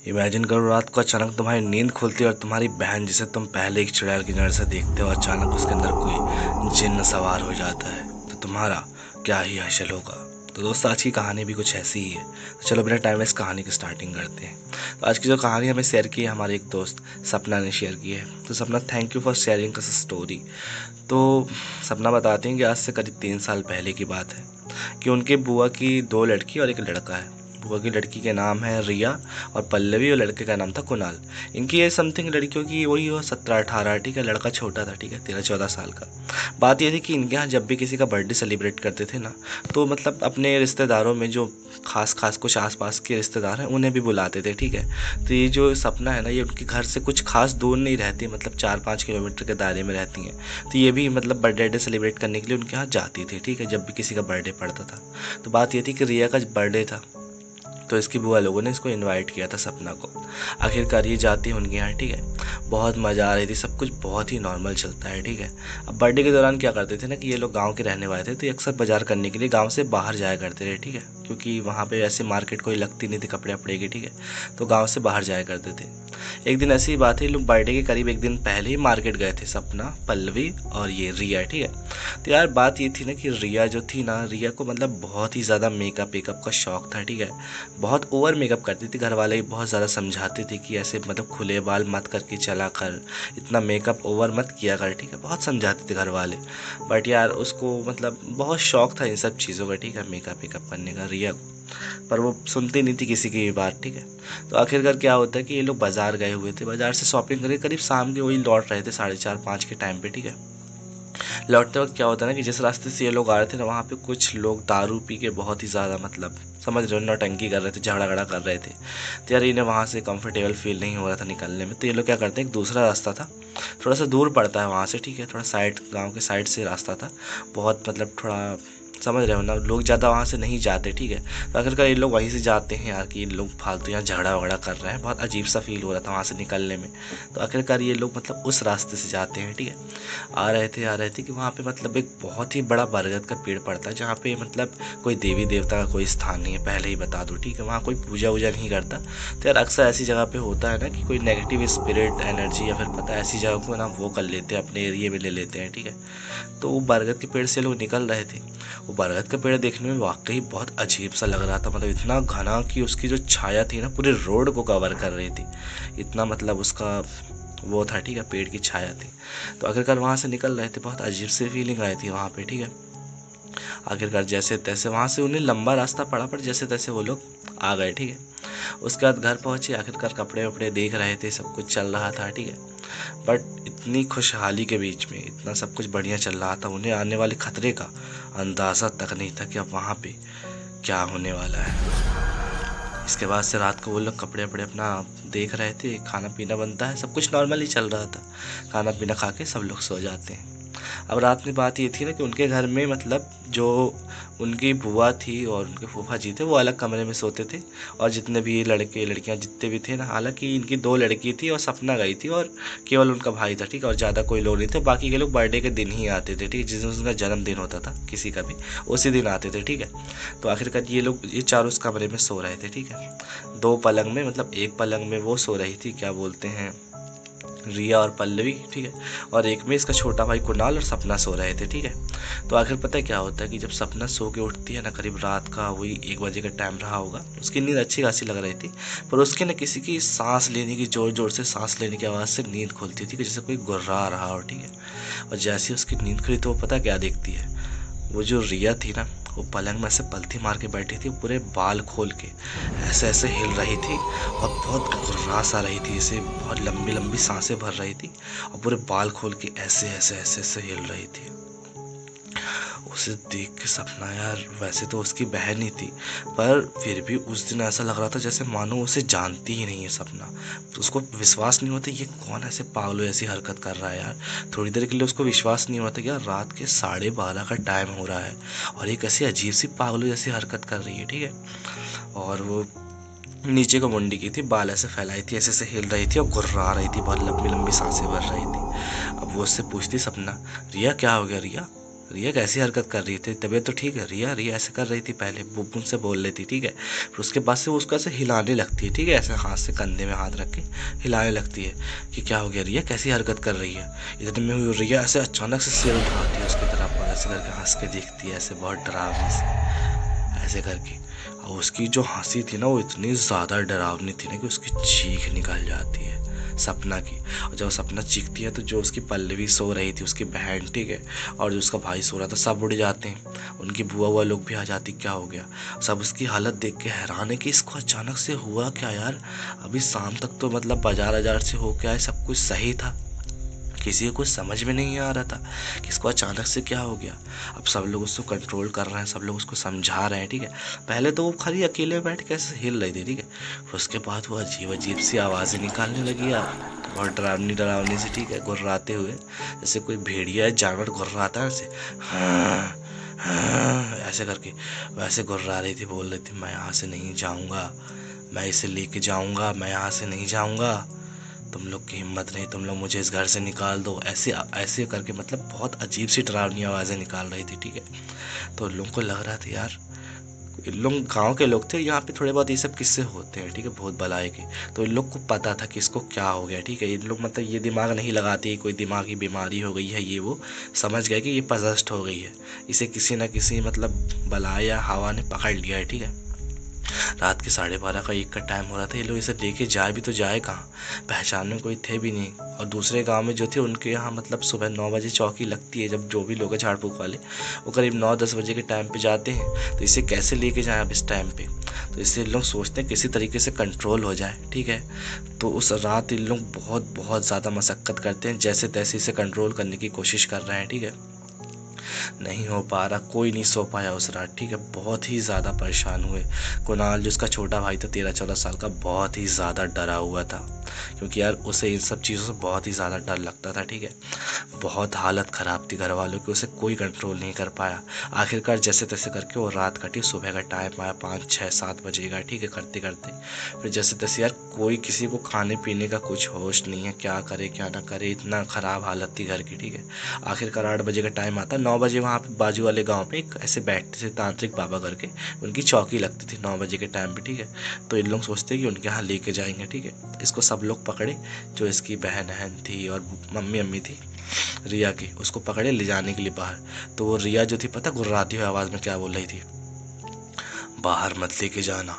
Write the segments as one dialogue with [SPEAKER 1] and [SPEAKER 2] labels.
[SPEAKER 1] Imagine करो रात को अचानक तुम्हारी नींद खुलती है और तुम्हारी बहन जिसे तुम पहले एक चुड़ैल की नज़र से देखते हो अचानक उसके अंदर कोई जिन्न सवार हो जाता है, तो तुम्हारा क्या ही हश्र होगा। तो दोस्तों आज की कहानी भी कुछ ऐसी ही है। तो चलो बिना टाइम वेस्ट कहानी की स्टार्टिंग करते हैं। तो आज की जो कहानी हमें शेयर की है हमारे एक दोस्त सपना ने शेयर की है। तो सपना, thank you for sharing us story. तो सपना बताते हैं कि आज से करीब 3 साल पहले की बात है कि उनके बुआ की 2 लड़की और एक लड़का है। बुआ की लड़की के नाम है रिया और पल्लवी, और लड़के का नाम था कुणाल। इनकी ये समथिंग लड़कियों की वही हो 17-18, ठीक है। लड़का छोटा था, ठीक है, 13-14 साल का। बात ये थी कि इनके यहाँ जब भी किसी का बर्थडे सेलिब्रेट करते थे ना, तो मतलब अपने रिश्तेदारों में जो खास खास कुछ आसपास के रिश्तेदार हैं उन्हें भी बुलाते थे, ठीक है। तो ये जो सपना है ना, ये उनके घर से कुछ खास दूर नहीं रहती, मतलब 4-5 किलोमीटर के दायरे में रहती हैं। तो ये भी मतलब बर्थडे सेलिब्रेट करने के लिए उनके यहाँ जाती थी, ठीक है, जब भी किसी का बर्थडे पड़ता था। तो बात ये थी कि रिया का बर्थडे था, तो इसकी बुआ लोगों ने इसको इनवाइट किया था सपना को। आखिरकार ये जाती है उनके यहाँ, ठीक है। बहुत मज़ा आ रही थी, सब कुछ बहुत ही नॉर्मल चलता है, ठीक है। अब बर्थडे के दौरान क्या करते थे ना कि ये लोग गांव के रहने वाले थे, तो ये अक्सर बाजार करने के लिए गांव से बाहर जाया करते थे, ठीक है, क्योंकि वहाँ पे ऐसे मार्केट कोई लगती नहीं थी कपड़े वपड़े की, ठीक है। तो गाँव से बाहर जाया करते थे। एक दिन ऐसी बात है, लोग बर्थडे के करीब एक दिन पहले ही मार्केट गए थे, सपना, पल्लवी और ये रिया, ठीक है। तो यार बात ये थी ना कि रिया जो थी ना, रिया को मतलब बहुत ही ज़्यादा मेकअप वेकअप का शौक था, ठीक है। बहुत ओवर मेकअप करती थी, घर वाले बहुत ज़्यादा समझाते थे कि ऐसे मतलब खुले बाल मत करके चला कर, इतना मेकअप ओवर मत किया कर, ठीक है। बहुत समझाते थे घर वाले। बट यार उसको मतलब बहुत शौक था इन सब चीज़ों का, ठीक है, मेकअप वेकअप करने का, रिया को। पर वो सुनती नहीं थी किसी की भी बात, ठीक है। तो आखिरकार क्या होता है कि ये लोग बाजार गए हुए थे, बाजार से शॉपिंग करके करीब शाम के वही लौट रहे थे 4:30-5 के टाइम पे, ठीक है। लौटते वक्त क्या होता है ना कि जिस रास्ते से ये लोग आ रहे थे ना, वहाँ पे कुछ लोग दारू पी के बहुत ही ज़्यादा मतलब समझ रहे हो नौटंकी कर रहे थे, झगड़ा कर रहे थे। तो यार इन्हें वहाँ से कंफर्टेबल फील नहीं हो रहा था निकलने में। तो ये लोग क्या करते हैं, एक दूसरा रास्ता था, थोड़ा सा दूर पड़ता है वहाँ से, ठीक है, थोड़ा साइड, गाँव के साइड से रास्ता था। बहुत मतलब थोड़ा समझ रहे हो ना, लोग ज़्यादा वहाँ से नहीं जाते, ठीक है। तो आखिरकार ये लोग वहीं से जाते हैं यार कि इन लोग फालतू यहाँ झगड़ा वगड़ा कर रहे हैं, बहुत अजीब सा फील हो रहा था वहाँ से निकलने में। तो आखिरकार ये लोग मतलब उस रास्ते से जाते हैं, ठीक है। आ रहे थे कि वहाँ पे मतलब एक बहुत ही बड़ा बरगद का पेड़ पड़ता है, जहाँ पे मतलब कोई देवी देवता का कोई स्थान नहीं है, पहले ही बता दूँ, ठीक है। वहाँ कोई पूजा वूजा नहीं करता। तो यार अक्सर ऐसी जगह पे होता है ना कि कोई नेगेटिव स्पिरिट एनर्जी या फिर पता है ऐसी जगह को ना वो कर लेते हैं, अपने एरिया में ले लेते हैं, ठीक है। तो वो बरगद के पेड़ से लोग निकल रहे थे। वो बरगद का पेड़ देखने में वाकई बहुत अजीब सा लग रहा था, मतलब इतना घना कि उसकी जो छाया थी ना पूरे रोड को कवर कर रही थी। इतना मतलब उसका वो था, ठीक है, पेड़ की छाया थी। तो आखिरकार वहाँ से निकल रहे थे, बहुत अजीब सी फीलिंग आई थी वहाँ पे, ठीक है। आखिरकार जैसे तैसे वहाँ से उन्हें लंबा रास्ता पड़ा, पर जैसे तैसे वो लोग आ गए, ठीक है। उसके बाद घर पहुँचे, आखिरकार कपड़े वपड़े देख रहे थे, सब कुछ चल रहा था, ठीक है। बट इतनी खुशहाली के बीच में इतना सब कुछ बढ़िया चल रहा था, उन्हें आने वाले खतरे का अंदाज़ा तक नहीं था कि अब वहाँ पे क्या होने वाला है। इसके बाद से रात को वो लोग कपड़े वपड़े अपना देख रहे थे, खाना पीना बनता है, सब कुछ नॉर्मली चल रहा था। खाना पीना खा के सब लोग सो जाते हैं। अब रात में बात ये थी ना कि उनके घर में मतलब जो उनकी बुआ थी और उनके फूफा जी थे वो अलग कमरे में सोते थे। और जितने भी लड़के लड़कियां जितने भी थे ना, हालांकि इनकी 2 लड़की थी और सपना गई थी, और केवल उनका भाई था, ठीक है, और ज़्यादा कोई लोग नहीं थे। बाकी के लोग बर्थडे के दिन ही आते थे, ठीक है, जिस दिन उनका जन्मदिन होता था किसी का भी, उसी दिन आते थे, ठीक है। तो आखिरकार ये लोग ये चारों उस कमरे में सो रहे थे, ठीक है। 2 पलंग में, मतलब एक पलंग में वो सो रही थी, क्या बोलते हैं, रिया और पल्लवी, ठीक है। और एक में इसका छोटा भाई कुणाल और सपना सो रहे थे, ठीक है। तो आखिर पता है क्या होता है कि जब सपना सो के उठती है ना, करीब रात का वही 1 बजे का टाइम रहा होगा, उसकी नींद अच्छी खासी लग रही थी। पर उसके ना किसी की सांस लेने की, जोर जोर से सांस लेने की आवाज़ से नींद खुलती थी कि जैसे कोई गुर्रा रहा हो, ठीक है। और जैसे ही उसकी नींद खुली तो वो पता क्या देखती है, वो जो रिया थी ना, वो पलंग में से पलथी मार के बैठी थी, पूरे बाल खोल के ऐसे ऐसे हिल रही थी और बहुत गुर्रास आ रही थी, इसे बहुत लंबी लंबी सांसें भर रही थी और पूरे बाल खोल के ऐसे ऐसे ऐसे ऐसे हिल रही थी। उसे देख के सपना, यार वैसे तो उसकी बहन ही थी, पर फिर भी उस दिन ऐसा लग रहा था जैसे मानो उसे जानती ही नहीं है सपना। तो उसको विश्वास नहीं होता ये कौन ऐसे पागलों ऐसी हरकत कर रहा है यार। थोड़ी देर के लिए उसको विश्वास नहीं होता कि यार रात के 12:30 का टाइम हो रहा है और एक ऐसी अजीब सी पागलों जैसी हरकत कर रही है, ठीक है। और वो नीचे को मुंडी की थी, बाल ऐसे फैलाई थी, ऐसे ऐसे हिल रही थी और गुर्रा रही थी, बहुत लंबी लंबी सांसें भर रही थी। अब वो उससे पूछती, सपना, रिया क्या हो गया रिया, रिया कैसी हरकत कर रही थी, तबीयत तो ठीक है? रिया रिया ऐसे कर रही थी पहले, बुब्बुन से बोल रही थी, ठीक है। फिर उसके बाद से वो उसको ऐसे हिलाने लगती है, ठीक है, ऐसे हाथ से कंधे में हाथ रख के हिलाने लगती है कि क्या हो गया रिया, कैसी हरकत कर रही है। इतने में वो रिया ऐसे अचानक से सिर उठाती है उसकी तरफ और ऐसे करके हंस के देखती है, ऐसे बहुत डरावनी से ऐसे करके। और उसकी जो हंसी थी ना वो इतनी ज़्यादा डरावनी थी ना कि उसकी चीख निकल जाती है सपना की। और जब सपना चीखती है तो जो उसकी पल्लवी सो रही थी, उसकी बहन, ठीक है, और जो उसका भाई सो रहा था, सब उड़ जाते हैं। उनकी बुआ हुआ लोग भी आ जाती, क्या हो गया। सब उसकी हालत देख के हैरान है कि इसको अचानक से हुआ क्या यार। अभी शाम तक तो मतलब बाजार बाजार से हो क्या है, सब कुछ सही था। किसी को कुछ समझ में नहीं आ रहा था कि इसको अचानक से क्या हो गया। अब सब लोग उसको कंट्रोल कर रहे हैं, सब लोग उसको समझा रहे हैं, ठीक है। पहले तो वो खाली अकेले बैठ के ऐसे हिल रही थी, ठीक है। फिर उसके बाद वो अजीब अजीब सी आवाज़ें निकालने लगी यार, बहुत डरावनी डरावनी सी, ठीक है, गुर्राते हुए, जैसे कोई भेड़िया या जानवर गुर्राता है ऐसे, हाँ हाँ ऐसे करके वैसे गुर्रा रही थी। बोल रही थी मैं यहाँ से नहीं जाऊँगा, मैं इसे लेके जाऊँगा, मैं यहाँ से नहीं जाऊँगा, तुम लोग की हिम्मत नहीं, तुम लोग मुझे इस घर से निकाल दो, ऐसे ऐसे करके मतलब बहुत अजीब सी डरावनी आवाज़ें निकाल रही थी, ठीक है। तो इन लोगों को लग रहा था यार, इन लोग गाँव के लोग थे, यहाँ पे थोड़े बहुत ये सब किस्से होते हैं, ठीक है, बहुत भलाई के। तो इन लोग को पता था कि इसको क्या हो गया, ठीक है। इन लोग मतलब ये दिमाग नहीं लगाते कोई दिमागी बीमारी हो गई है, ये वो समझ गए कि ये पजेस्ट हो गई है, इसे किसी ना किसी मतलब बला या हवा ने पकड़ लिया है, ठीक है। रात के 12:30 का 1 का टाइम हो रहा था। ये लोग इसे लेके जाए भी तो जाए कहाँ, पहचान में कोई थे भी नहीं। और दूसरे गांव में जो थे उनके यहाँ मतलब सुबह 9 बजे चौकी लगती है, जब जो भी लोग हैं झाड़ फूक वाले वो करीब 9-10 बजे के टाइम पे जाते हैं। तो इसे कैसे लेके जाएं अब इस टाइम पे। तो इससे लोग सोचते हैं किसी तरीके से कंट्रोल हो जाए, ठीक है। तो उस रात इन लोग बहुत बहुत ज़्यादा मशक्क़त करते हैं, जैसे तैसे इसे कंट्रोल करने की कोशिश कर रहे हैं, ठीक है। नहीं हो पा रहा, कोई नहीं सो पाया उस रात, ठीक है। बहुत ही ज़्यादा परेशान हुए। कुणाल जो उसका छोटा भाई था 13-14 साल का, बहुत ही ज़्यादा डरा हुआ था, क्योंकि यार उसे इन सब चीज़ों से बहुत ही ज़्यादा डर लगता था, ठीक है। बहुत हालत ख़राब थी घर वालों की, उसे कोई कंट्रोल नहीं कर पाया। आखिरकार जैसे तैसे करके वो रात कटी, सुबह का टाइम आया 5-6-7 बजे का, ठीक है, करते करते फिर जैसे तैसे यार कोई किसी को खाने पीने का कुछ होश नहीं है, क्या करे क्या ना करे, इतना ख़राब हालत थी घर की, ठीक है। आखिरकार 8 बजे का टाइम आता, 9 बजे वहाँ पे बाजू वाले गांव पे एक ऐसे बैठते थे तांत्रिक बाबा करके, उनकी चौकी लगती थी 9 बजे के टाइम पे, ठीक है। तो इन लोग सोचते कि उनके यहाँ लेके जाएंगे, ठीक है। इसको सब लोग पकड़े, जो इसकी बहन थी और मम्मी अम्मी थी रिया की, उसको पकड़े ले जाने के लिए बाहर। तो वो रिया जो थी पता गुर्राती हुई आवाज़ में क्या बोल रही थी, बाहर मत लेके जाना,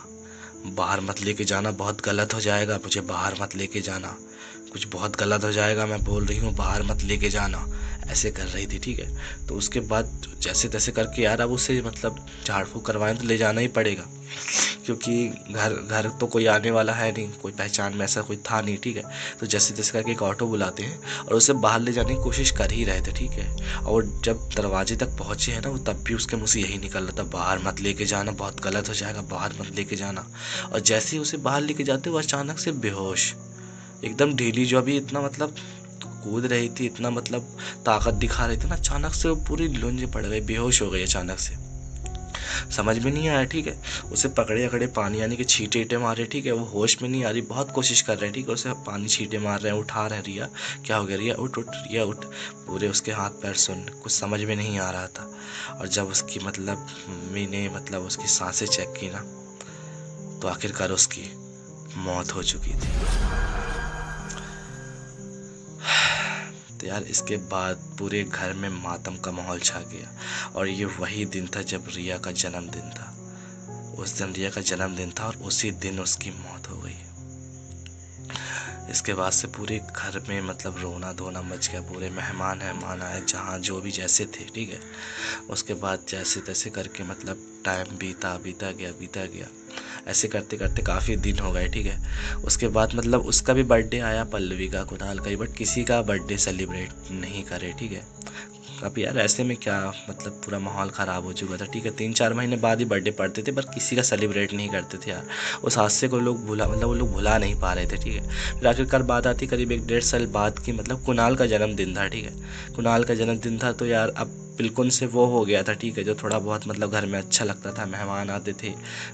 [SPEAKER 1] बाहर मत लेके जाना, बहुत गलत हो जाएगा, मुझे बाहर मत लेके जाना, कुछ बहुत गलत हो जाएगा, मैं बोल रही हूँ बाहर मत लेके जाना, ऐसे कर रही थी, ठीक है। तो उसके बाद जैसे तैसे करके यार अब उसे मतलब झाड़ फूक करवाएं तो ले जाना ही पड़ेगा, क्योंकि घर घर तो कोई आने वाला है नहीं, कोई पहचान में ऐसा कोई था नहीं, ठीक है। तो जैसे तैसे करके एक ऑटो बुलाते हैं और उसे बाहर ले जाने की कोशिश कर ही रहे थे, ठीक है। और जब दरवाजे तक पहुंचे हैं ना, वो तब भी उसके मुँह से यही निकल रहा था, बाहर मत लेके जाना, बहुत गलत हो जाएगा, बाहर मत लेके जाना। और जैसे ही उसे बाहर लेके जाते वो अचानक से बेहोश, एकदम ढीली, जो अभी इतना मतलब कूद रही थी, इतना मतलब ताकत दिखा रही थी ना, अचानक से वो पूरी लुंज पड़ गई, बेहोश हो गई अचानक से। समझ में नहीं आया, ठीक है। उसे पकड़े अकड़े पानी आने के छींटे ईटे मारे, ठीक है, वो होश में नहीं आ रही, बहुत कोशिश कर रहे हैं, ठीक है, उसे पानी छींटे मार रहे हैं, उठा रहे हैं, रिया क्या हो गया, रिया उठ उठ, रिया उठ। पूरे उसके हाथ पैर सुन, कुछ समझ में नहीं आ रहा था। और जब उसकी मतलब मम्मी ने मतलब उसकी सांसें चेक की ना, तो आखिरकार उसकी मौत हो चुकी थी। तो यार इसके बाद पूरे घर में मातम का माहौल छा गया। और ये वही दिन था जब रिया का जन्मदिन था। उस दिन रिया का जन्मदिन था और उसी दिन उसकी मौत हो गई। इसके बाद से पूरे घर में मतलब रोना धोना मच गया, पूरे मेहमान आए, जहाँ जो भी जैसे थे, ठीक है। उसके बाद जैसे तैसे करके मतलब टाइम बीता गया, ऐसे करते करते काफ़ी दिन हो गए, ठीक है। उसके बाद मतलब उसका भी बर्थडे आया, पल्लवी का, कुणाल का ही, बट किसी का बर्थडे सेलिब्रेट नहीं करे, ठीक है। अब यार ऐसे में क्या मतलब पूरा माहौल ख़राब हो चुका था, ठीक है। 3-4 महीने बाद ही बर्थडे पड़ते थे, पर किसी का सेलिब्रेट नहीं करते थे यार। उस हादसे को लोग भुला मतलब वो लोग भुला नहीं पा रहे थे, ठीक है। फिर आखिरकार बात आती करीब 1-1.5 साल बाद की, मतलब कुणाल का जन्मदिन था, ठीक है। कुणाल का जन्मदिन था तो यार अब बिल्कुल से वो हो गया था, ठीक है, जो थोड़ा बहुत मतलब घर में अच्छा लगता था, मेहमान आते थे,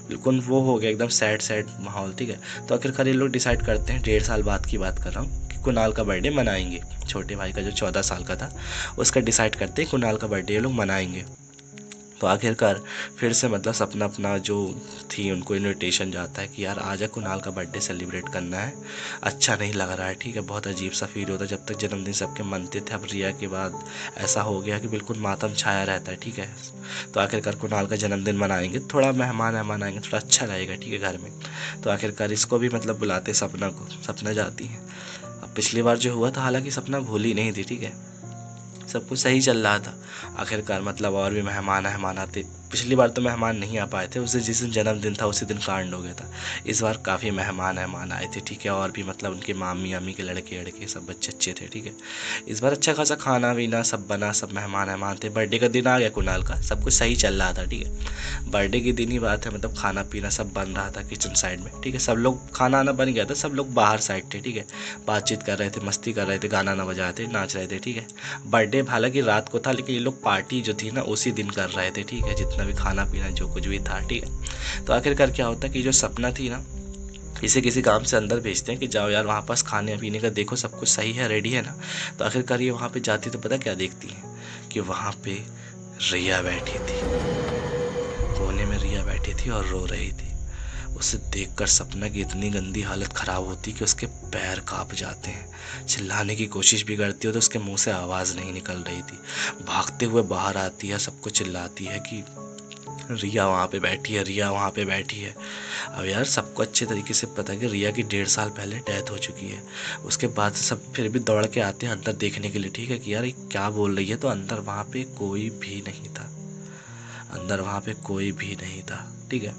[SPEAKER 1] बिल्कुल वो हो गया एकदम सैड सैड माहौल, ठीक है। तो आखिरकार ये लोग डिसाइड करते हैं, 1.5 साल बाद की बात कर रहा हूँ, कि कि कुणाल का बर्थडे मनाएंगे। छोटे भाई का जो 14 साल का था उसका डिसाइड करते हैं कुणाल का बर्थडे ये लोग मनाएंगे। तो आखिरकार फिर से मतलब सपना अपना जो थी उनको इनविटेशन जाता है कि यार आजा कुणाल का बर्थडे सेलिब्रेट करना है। अच्छा नहीं लग रहा है, ठीक है, बहुत अजीब सा फील होता है। जब तक जन्मदिन सबके मनते थे, अब रिया के बाद ऐसा हो गया कि बिल्कुल मातम छाया रहता है, ठीक है। तो आखिरकार कुणाल का जन्मदिन मनाएंगे, थोड़ा मेहमान वहमान आएंगे, थोड़ा अच्छा रहेगा, ठीक है, घर में। तो आखिरकार इसको भी मतलब बुलाते सपना को, सपना जाती है। अब पिछली बार जो हुआ था, हालांकि सपना भूली नहीं थी, ठीक है, सब कुछ सही चल रहा था। आखिरकार मतलब और भी मेहमान आते। पिछली बार तो मेहमान नहीं आ पाए थे, उसे जिस दिन जन्मदिन था उसी दिन कांड हो गया था। इस बार काफ़ी मेहमान आए थे, ठीक है, और भी मतलब उनके मामी अम्मी के लड़के लड़के सब बच्चे अच्छे थे, ठीक है। इस बार अच्छा खासा खाना पीना सब बना, सब मेहमान थे। बर्थडे का दिन आ गया कुणाल का, सब कुछ सही चल रहा था, ठीक है। बर्थडे के दिन ही बात है, मतलब खाना पीना सब बन रहा था किचन साइड में, ठीक है। सब लोग खाना आना बन गया था, सब लोग बाहर साइड थे, ठीक है, बातचीत कर रहे थे, मस्ती कर रहे थे, गाना ना बजा रहे थे, नाच रहे थे, ठीक है। बर्थडे हालांकि रात को था, लेकिन ये लोग पार्टी जो थी ना उसी दिन कर रहे थे, ठीक है, जितना भी खाना पीना जो कुछ भी था, ठीक है। तो आखिरकार क्या होता कि जो सपना थी ना, इसे किसी काम से अंदर भेजते हैं कि जाओ यार वहाँ पास खाने पीने का देखो, सब कुछ सही है, रेडी है ना। तो आखिरकार ये वहाँ पे जाती तो पता क्या देखती है कि वहाँ पे रिया बैठी थी, कोने में रिया बैठी थी और रो रही थी। उसे देखकर सपना की इतनी गंदी हालत ख़राब होती कि उसके पैर कांप जाते हैं। चिल्लाने की कोशिश भी करती हो तो उसके मुंह से आवाज़ नहीं निकल रही थी। भागते हुए बाहर आती है, सबको चिल्लाती है कि रिया वहाँ पे बैठी है, रिया वहाँ पे बैठी है। अब यार सबको अच्छे तरीके से पता है कि रिया की 1.5 साल पहले डेथ हो चुकी है। उसके बाद से सब फिर भी दौड़ के आते हैं अंदर देखने के लिए, ठीक है, कि यार ये क्या बोल रही है। तो अंदर वहाँ पे कोई भी नहीं था, अंदर वहाँ पे कोई भी नहीं था, ठीक है।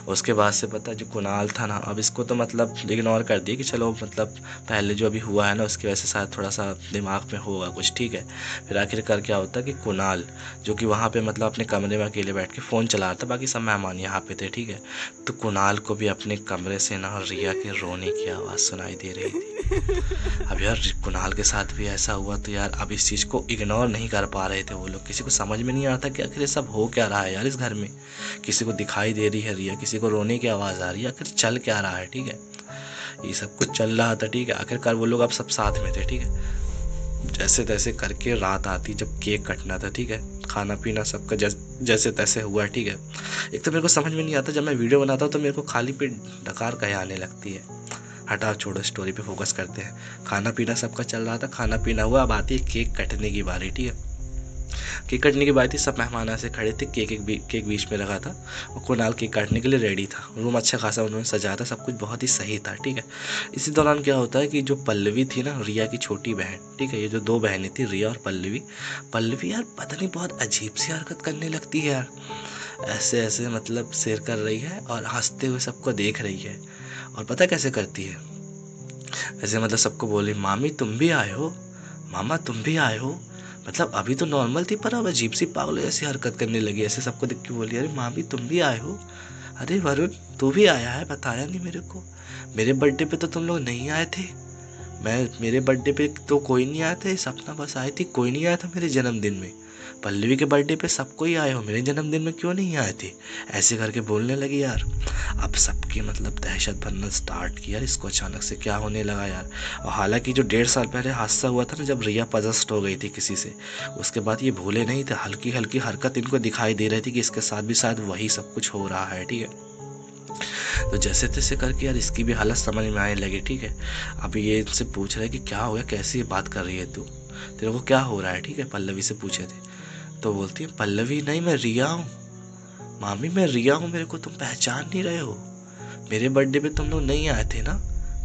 [SPEAKER 1] उसके बाद से पता जो कुणाल था ना, अब इसको तो मतलब इग्नोर कर दिया कि चलो मतलब पहले जो अभी हुआ है ना उसकी वजह से शायद थोड़ा सा दिमाग में होगा कुछ, ठीक है। फिर आखिरकार क्या होता कि कुणाल जो कि वहाँ पे मतलब अपने कमरे में अकेले बैठ के फ़ोन चला रहा था, बाकी सब मेहमान यहाँ पे थे, ठीक है। तो कुणाल को भी अपने कमरे से ना रिया के रोने की आवाज़ सुनाई दे रही थी। अब यार कुणाल के साथ भी ऐसा हुआ, तो यार अब इस चीज़ को इग्नोर नहीं कर पा रहे थे वो लोग। किसी को समझ में नहीं आता कि आखिर ये सब हो क्या रहा है यार इस घर में। किसी को दिखाई दे रही है रिया, किसी को रोने की आवाज़ आ रही है, आखिर चल क्या रहा है, ठीक है। ये सब कुछ चल रहा था, ठीक है। आखिरकार वो लोग अब सब साथ में थे, ठीक है। जैसे तैसे करके रात आती, जब केक कटना था, ठीक है, खाना पीना सबका जैसे तैसे हुआ, ठीक है। एक तो मेरे को समझ में नहीं आता, जब मैं वीडियो बनाता हूँ तो मेरे को खाली पेट डकार कहे आने लगती है। हटा छोड़ो, स्टोरी पे फोकस करते हैं। खाना पीना सबका चल रहा था, खाना पीना हुआ, अब आती है केक कटने की बारी, ठीक है। केक काटने की बात थी, सब मेहमान ऐसे खड़े थे, केक बीच में रखा था और कुणाल केक काटने के लिए रेडी था। रूम अच्छा खासा उन्होंने सजाया था, सब कुछ बहुत ही सही था, ठीक है। इसी दौरान क्या होता है कि जो पल्लवी थी ना, रिया की छोटी बहन, ठीक है, ये जो 2 बहनें थी रिया और पल्लवी, पल्लवी यार पता नहीं बहुत अजीब सी हरकत करने लगती है यार। ऐसे ऐसे मतलब शेर कर रही है और हंसते हुए सबको देख रही है। और पता कैसे करती है, ऐसे मतलब सबको बोली मामी तुम भी आए हो, मामा तुम भी आए हो। मतलब अभी तो नॉर्मल थी, पर अब अजीब सी पागल जैसी हरकत करने लगी। ऐसे सबको देख के बोली अरे मामी तुम भी आए हो, अरे वरुण तू भी आया है, बताया नहीं मेरे को। मेरे बर्थडे पे तो तुम लोग नहीं आए थे, मेरे बर्थडे पे तो कोई नहीं आया था, सपना बस आई थी, कोई नहीं आया था मेरे जन्मदिन में। पल्लवी के बर्थडे पे सबको ही आए हो, मेरे जन्मदिन में क्यों नहीं आए थे। ऐसे करके बोलने लगी यार। अब सबकी मतलब दहशत बनना स्टार्ट किया यार, इसको अचानक से क्या होने लगा यार। और हालांकि जो 1.5 साल पहले हादसा हुआ था ना, जब रिया पजेस्ट हो गई थी किसी से, उसके बाद ये भूले नहीं थे। हल्की हल्की हरकत इनको दिखाई दे रही थी कि इसके साथ भी शायद वही सब कुछ हो रहा है, ठीक है। तो जैसे तैसे करके यार इसकी भी हालत समझ में आने लगी, ठीक है। अभी ये इनसे पूछ रहा है कि क्या हो गया, कैसी बात कर रही है तू, तेरे को क्या हो रहा है, ठीक है, पल्लवी से पूछे थे। तो बोलती है पल्लवी नहीं मैं रिया हूँ, मामी मैं रिया हूँ, मेरे को तुम पहचान नहीं रहे हो। मेरे बर्थडे पे तुम लोग नहीं आए थे ना,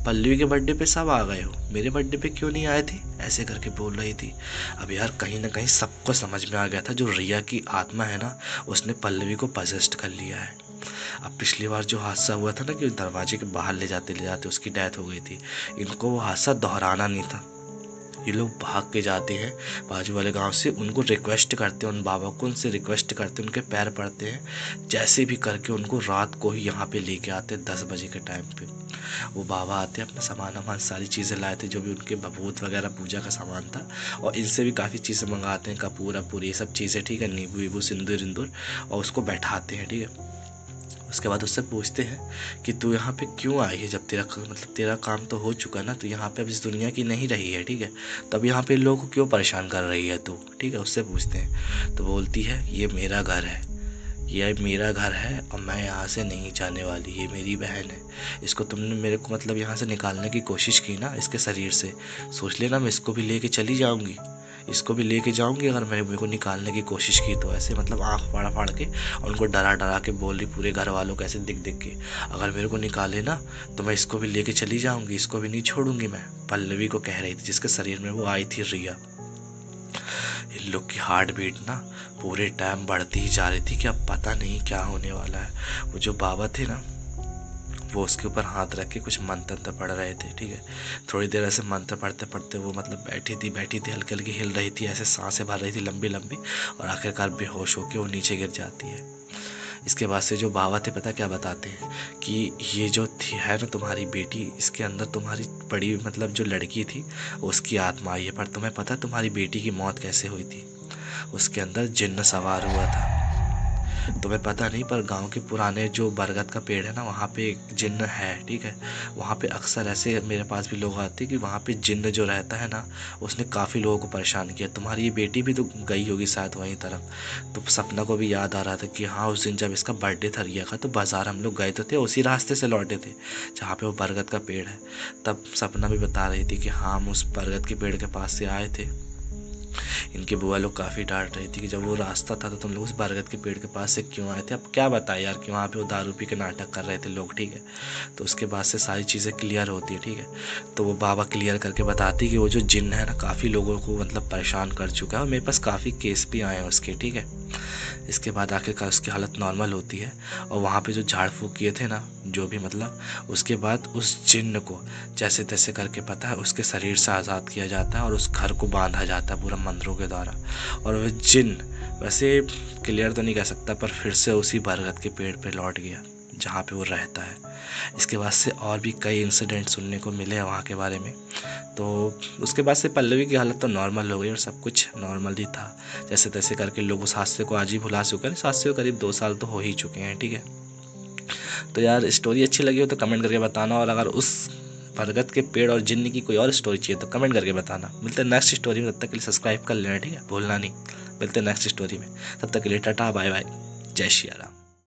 [SPEAKER 1] पल्लवी के बर्थडे पे सब आ गए हो, मेरे बर्थडे पे क्यों नहीं आए थे, ऐसे करके बोल रही थी। अब यार कहीं ना कहीं सबको समझ में आ गया था, जो रिया की आत्मा है ना उसने पल्लवी को पजेस्ट कर लिया है। अब पिछली बार जो हादसा हुआ था ना कि दरवाजे के बाहर ले जाते उसकी डेथ हो गई थी, इनको वो हादसा दोहराना नहीं था। ये लोग भाग के जाते हैं बाजू वाले गांव से, उनको रिक्वेस्ट करते हैं, उन बाबा को उनसे रिक्वेस्ट करते हैं, उनके पैर पड़ते हैं, जैसे भी करके उनको रात को ही यहाँ पे लेके आते हैं 10 बजे के टाइम पे। वो बाबा आते हैं, अपना सामान वामान सारी चीज़ें लाए थे, जो भी उनके भभूत वगैरह पूजा का सामान था, और इनसे भी काफ़ी चीज़ें मंगाते हैं, कपूर अपूर ये सब चीज़ें, ठीक है, नींबू वीबू सिंदूर इंदूर, और उसको बैठाते हैं, ठीक है। उसके बाद उससे पूछते हैं कि तू यहाँ पे क्यों आई है, जब तेरा काम तो हो चुका ना, तो यहाँ पे अब इस दुनिया की नहीं रही है, ठीक है, तब यहाँ पे लोगों को क्यों परेशान कर रही है तू, ठीक है। उससे पूछते हैं तो बोलती है ये मेरा घर है, ये मेरा घर है और मैं यहाँ से नहीं जाने वाली, ये मेरी बहन है। इसको तुमने मेरे को मतलब यहाँ से निकालने की कोशिश की ना इसके शरीर से, सोच लेना मैं इसको भी लेके चली जाऊँगी, इसको भी लेके जाऊंगी अगर मेरे को निकालने की कोशिश की तो। ऐसे मतलब आंख फाड़ फाड़ के और उनको डरा डरा के बोल रही पूरे घर वालों को ऐसे दिख दिख के, अगर मेरे को निकाले ना तो मैं इसको भी लेके चली जाऊंगी, इसको भी नहीं छोड़ूंगी मैं। पल्लवी को कह रही थी जिसके शरीर में वो आई थी रिया। इन लोग की हार्ट बीट ना पूरे टाइम बढ़ती ही जा रही थी कि अब पता नहीं क्या होने वाला है। वो जो बाबा थे ना वो उसके ऊपर हाथ रख के कुछ मंत्र पढ़ रहे थे, ठीक है। थोड़ी देर ऐसे मंत्र पढ़ते पढ़ते वो मतलब बैठी थी हल्की हल्की हिल रही थी, ऐसे सांसें भर रही थी लंबी लंबी, और आखिरकार बेहोश होकर वो नीचे गिर जाती है। इसके बाद से जो बाबा थे पता क्या बताते हैं कि ये जो थी है ना तुम्हारी बेटी, इसके अंदर तुम्हारी बड़ी मतलब जो लड़की थी उसकी आत्मा आई है, पर तुम्हें पता है तुम्हारी बेटी की मौत कैसे हुई थी? उसके अंदर जिन्न सवार हुआ था। तुम्हें पता नहीं पर गांव के पुराने जो बरगद का पेड़ है ना वहाँ पे एक जिन्न है, ठीक है। वहाँ पे अक्सर ऐसे मेरे पास भी लोग आते हैं कि वहाँ पे जिन्न जो रहता है ना उसने काफ़ी लोगों को परेशान किया। तुम्हारी ये बेटी भी तो गई होगी शायद वहीं तरफ। तो सपना को भी याद आ रहा था कि हाँ उस दिन जब इसका बर्थडे था रिया का तो बाज़ार हम लोग गए तो थे, उसी रास्ते से लौटे थे जहाँ पे वो बरगद का पेड़ है। तब सपना भी बता रही थी कि हाँ हम उस बरगद के पेड़ के पास से आए थे। इनके बुआ लोग काफ़ी डांट रही थी कि जब वो रास्ता था तो तुम लोग उस बरगद के पेड़ के पास से क्यों आए थे। अब क्या बताए यार कि वहाँ पे वो दारू पी के नाटक कर रहे थे लोग, ठीक है। तो उसके बाद से सारी चीज़ें क्लियर होती है, ठीक है। तो वो बाबा क्लियर करके बताती कि वो जो जिन्न है ना काफ़ी लोगों को मतलब परेशान कर चुका है और मेरे पास काफ़ी केस भी आए हैं उसके, ठीक है। इसके बाद आखिरकार उसकी हालत नॉर्मल होती है और वहाँ पे जो झाड़ फूँक किए थे ना जो भी मतलब, उसके बाद उस जिन्न को जैसे तैसे करके पता है उसके शरीर से आज़ाद किया जाता है और उस घर को बांधा जाता है पूरा मंत्रों के द्वारा। और वह जिन्न वैसे क्लियर तो नहीं कह सकता पर फिर से उसी बरगद के पेड़ पे लौट गया जहाँ पे वो रहता है। इसके बाद से और भी कई इंसिडेंट सुनने को मिले हैं वहाँ के बारे में। तो उसके बाद से पल्लवी की हालत तो नॉर्मल हो गई और सब कुछ नॉर्मल ही था। जैसे तैसे करके लोग उस हादसे को आज ही भुला चुके हैं, हादसे को करीब 2 साल तो हो ही चुके हैं, ठीक है। तो यार स्टोरी अच्छी लगी हो तो कमेंट करके बताना, और अगर उस बरगद के पेड़ और जिन्न की कोई और स्टोरी चाहिए तो कमेंट करके बताना। मिलते हैं नेक्स्ट स्टोरी में, तब तक के लिए सब्सक्राइब कर लेना, ठीक है, भूलना नहीं। मिलते हैं नेक्स्ट स्टोरी में, तब तक के लिए टाटा बाय बाय, जय श्री राम।